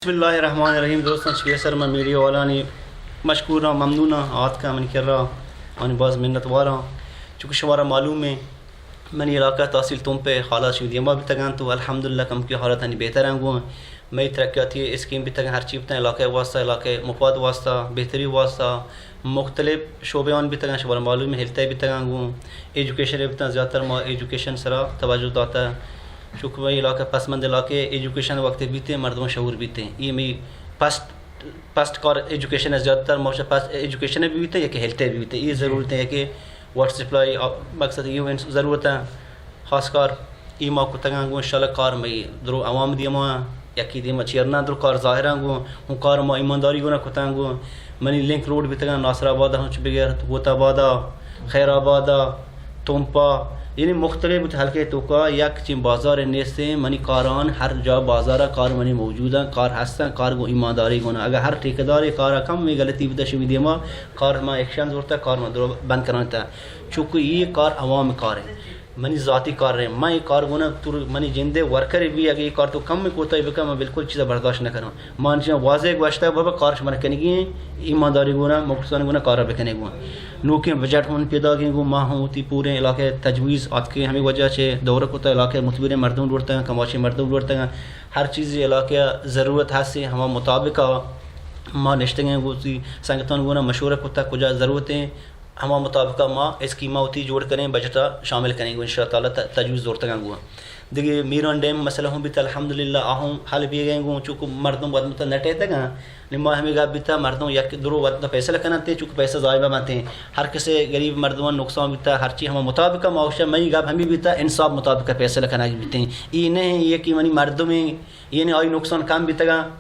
बिस्मिल्लाहिर्रहमानिर्रहीम। दोस्तों सर मैं मीडिया वाला नहीं मशकूर रहा ममनून हाथ का मन कर रहा और बाज़ मिन्नत वाला चूँकि शुमारा मालूम है मैंने इलाका तहसील तुम पे हालात शुदियमा भी तक तो अल्हम्दुलिल्लाह कम की हालत नहीं बेहतर आंगू मई तरक्याती स्कीम भी तक हर चीज़ इलाके वास्ता इलाके मुफाद वास्ता बेहतरी वास्ता मुख्तलिफ शोबेन भी तक शुमारा मालूम है हिलते भी तक आंगू एजुकेशन भी तक ज़्यादातर एजुकेशन सरा तवज्जो दाता है चूँकि वही इलाका पसमंद इलाके एजुकेशन वक्त बीते मर्दों शहूर बीते ये मई फस्ट कार एजुकेशन है ज़्यादातर मौसम पास एजुकेशन भी बीते या कि हेल्थ भी बीते ये ज़रूरत है कि वाटर सप्लाई मकसद ये ज़रूरत है ख़ासकार ई माँ को तंगू इंशाल्लाह कार मई दरो आवाम दिया यकी दिया चेरना दरो कार ज़ाहिर हूँ कार माँ ईमानदारी को ना कुतांगू मनी लिंक रोड भी तंग नासराबाद हूँ बगैर गोताबादा खैराबादा तुमपा यानी मुख्तलिफ हल्के तो का यक चिम बाजार ने से मनी कारान हर जा बाजार कार मनी मौजूद है कार हंसता कार को ईमानदारी को ना अगर हर ठेकेदार कार कम में गलती भी दशविदिया माँ कार माँ एक्शन होता है कार में बंद कराना था चूँकि ये कार अवाम कार है मनी ज़ाती कार है मैं ये कार गुना तुर मनी जिंदे वर्कर भी अगर ये कार तो कम में कोता है मैं बिल्कुल चीज़ बर्दाश्त न करूँ मान चाहिए वाजे वास्ता है बाबा कार मना कनेगी ईमानदारी गुना मुख्तान गुना कार बेकने गुआ नौकरी बजट उन पैदा की गो माँ होती पूरे इलाके तजवीज़ आज के हमें वजह से दौर होता है इलाके मुतबिर मर्दों लौटते हैं कमाशी मर्दों लौटते हैं हर चीज़ इलाके ज़रूरत है से हम मुताबिक माँ निश्ते हैं वो संगठन गुना मशहूर होता है कुछ ज़रूरतें हम मुताबिक माँ स्कीमा होती जोड़ करें बजटा शामिल करेंगे इंशाअल्लाह तजवीज़ जोड़ तक हुआ देखिए मीरान डैम मसला हूँ भी तो अल्हम्दुलिल्लाह आहूँ हल भी गए गूँ चूँकि मर्दों बद मतलब नटे तक निम्मा हमें गा भी था मर्दों या दरो वद पैसा लखना थे चूँकि पैसा ज़ायबा माते हैं हर किसी गरीब मर्दों नुकसान भी था हर चीज़ हम मुताबिक माशा मई गा हमें भी था इंसाफ मुताबिक पैसा लखना भी थे ये नहीं ये कि मनी मर्दों में ये नहीं आई नुकसान कम भी तक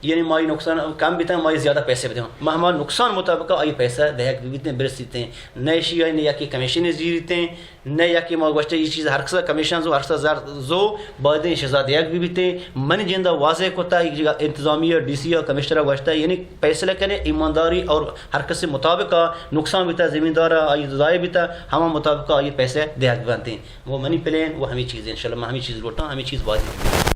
यानी माई नुकसान कम भी था माई ज़्यादा पैसे भी थे हमारा नुकसान मुताबिक आई पैसा दहक बीते बरसते हैं नए शी ने या कि कमीशन जीते हैं नए या कि माँ वस्ते ये चीज़ हर सा कमीशन जो हर सा जो बाद शजा दहक भी बीते मन जिंदा वाजे होता इंतजामिया DC कमिश्नर वस्ता यानी पैसे करें ईमानदारी और हर किसी मुताबिक नुकसान भी था ज़मींदार आई ज़ाय भी था हम मुताबिक ये पैसे दहक बनते हैं वो मनी प्लान वो हमें चीज़ें इंशाल्लाह हमें चीज़ लौटा हमें चीज़ वाजिब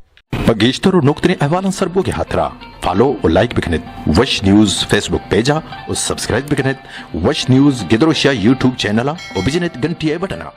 बगेश्तर और नुक्तने अहवालन सरबो के हाथरा फॉलो और लाइक बिकनेत वश न्यूज़ फेसबुक पेजा और सब्सक्राइब बिकनेत वश न्यूज़ गिदरोशिया यूट्यूब चैनल और बिजनेत घंटी बटना।